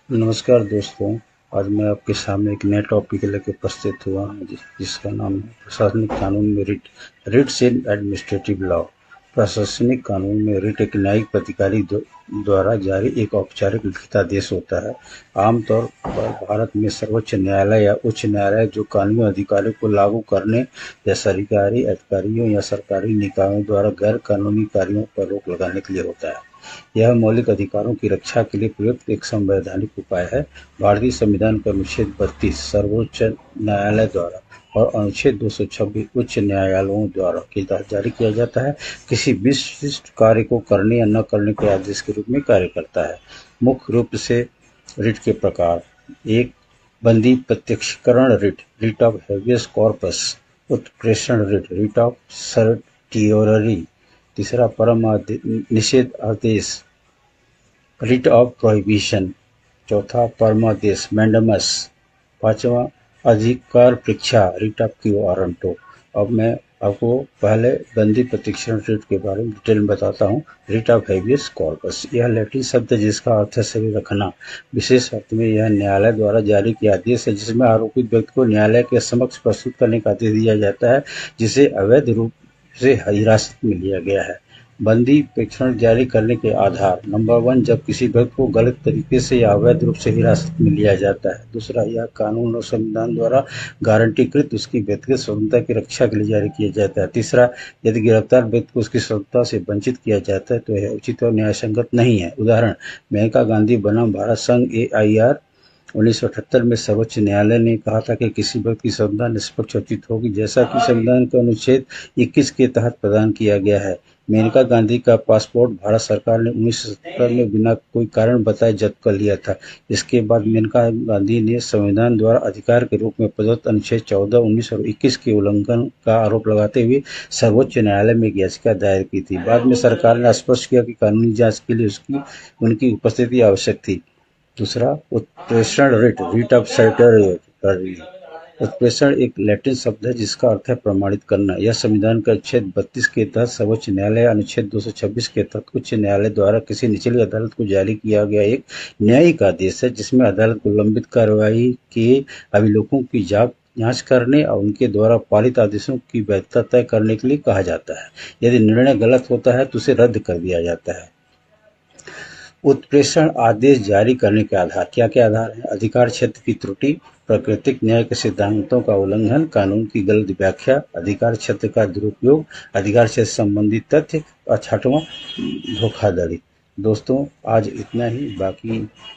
नमस्कार दोस्तों। आज मैं आपके सामने एक नए टॉपिक लेकर प्रस्तुत हुआ हूँ जिसका नाम है प्रशासनिक कानून में writ. Writs in administrative law. प्रशासनिक कानून में रिट एक न्यायिक प्राधिकारी द्वारा जारी एक औपचारिक लिखित आदेश होता है। आमतौर पर भारत में सर्वोच्च न्यायालय या उच्च न्यायालय जो कानूनी अधिकारों को लागू करने या सरकारी अधिकारियों या सरकारी निकायों द्वारा गैर कानूनी कार्यों पर रोक लगाने के लिए होता है। यह मौलिक अधिकारों की रक्षा के लिए प्रयुक्त एक संवैधानिक उपाय है। भारतीय संविधान का अनुच्छेद 32 सर्वोच्च न्यायालय द्वारा और अनुच्छेद 226 उच्च न्यायालयों द्वारा के तहत जारी किया जाता है। किसी विशिष्ट कार्य को करने या न करने के आदेश के रूप में कार्य करता है। मुख्य रूप से रिट के प्रकार: एक, बंदी प्रत्यक्षीकरण writ, writ of habeas corpus. उत्प्रेषण रिट, रिट ऑफ सर्टियोररी। तीसरा, परम निषेध आदेश, रिट ऑफ प्रोहिबिशन। चौथा, परमादेश, मैंडमस। पांचवा, अधिकार परीक्षा, रिट ऑफ क्यू वारंटो। अब मैं आपको पहले बंदी प्रत्यक्षीकरण रिट के बारे में डिटेल में बताता हूँ। रिट ऑफ हेबियस कॉर्पस, यह लैटिन शब्द है जिसका अर्थ है सही रखना। विशेष अर्थ में यह न्यायालय द्वारा जारी किया आदेश है जिसमें आरोपित व्यक्ति को न्यायालय के समक्ष प्रस्तुत करने का आदेश दिया जाता है जिसे अवैध रूप से हिरासत में लिया गया है। बंदी प्रेक्षण जारी करने के आधार: नंबर 1, जब किसी व्यक्ति को गलत तरीके से या अवैध रूप से हिरासत में लिया जाता है। दूसरा, यह कानून और संविधान द्वारा गारंटीकृत उसकी व्यक्तिगत स्वतंत्रता की रक्षा के लिए जारी किया जाता है। तीसरा, यदि गिरफ्तार व्यक्ति को उसकी स्वतंत्रता से वंचित किया जाता है तो यह उचित और न्यायसंगत नहीं है। उदाहरण: मेनका गांधी बनाम भारत संघ AIR 1978 में सर्वोच्च न्यायालय ने कहा था कि किसी व्यक्ति की स्वतंत्रता निष्पक्ष और उचित होगी जैसा कि संविधान के अनुच्छेद 21 के तहत प्रदान किया गया है। मेनका गांधी का पासपोर्ट भारत सरकार ने 1970 में बिना कोई कारण बताए जब्त कर लिया था। इसके बाद मेनका गांधी ने संविधान द्वारा अधिकार के रूप में प्रदत्त अनुच्छेद 14, 19 और 21 के उल्लंघन का आरोप लगाते हुए सर्वोच्च न्यायालय में एक याचिका दायर की थी। बाद में सरकार ने स्पष्ट किया कि कानूनी जांच के लिए उनकी उपस्थिति आवश्यक थी। दूसरा, उत्प्रेषण रिट, रिट ऑफ सर्टियोररी। उत्प्रेषण एक लैटिन शब्द है जिसका अर्थ है प्रमाणित करना। यह संविधान के अनुच्छेद 32 के तहत सर्वोच्च न्यायालय या अनुच्छेद 226 के तहत उच्च न्यायालय द्वारा किसी निचली अदालत को जारी किया गया एक न्यायिक आदेश है जिसमें अदालत को लंबित कार्रवाई के अभिलेखों की जांच करने और उनके द्वारा पालित आदेशों की वैधता तय करने के लिए कहा जाता है। यदि निर्णय गलत होता है तो उसे रद्द कर दिया जाता है। उत्प्रेषण आदेश जारी करने के आधार: क्या क्या आधार हैं? अधिकार क्षेत्र की त्रुटि, प्राकृतिक न्याय के सिद्धांतों का उल्लंघन, कानून की गलत व्याख्या, अधिकार क्षेत्र का दुरुपयोग, अधिकार क्षेत्र संबंधी तथ्य और छठवां, धोखाधड़ी। दोस्तों, आज इतना ही। बाकी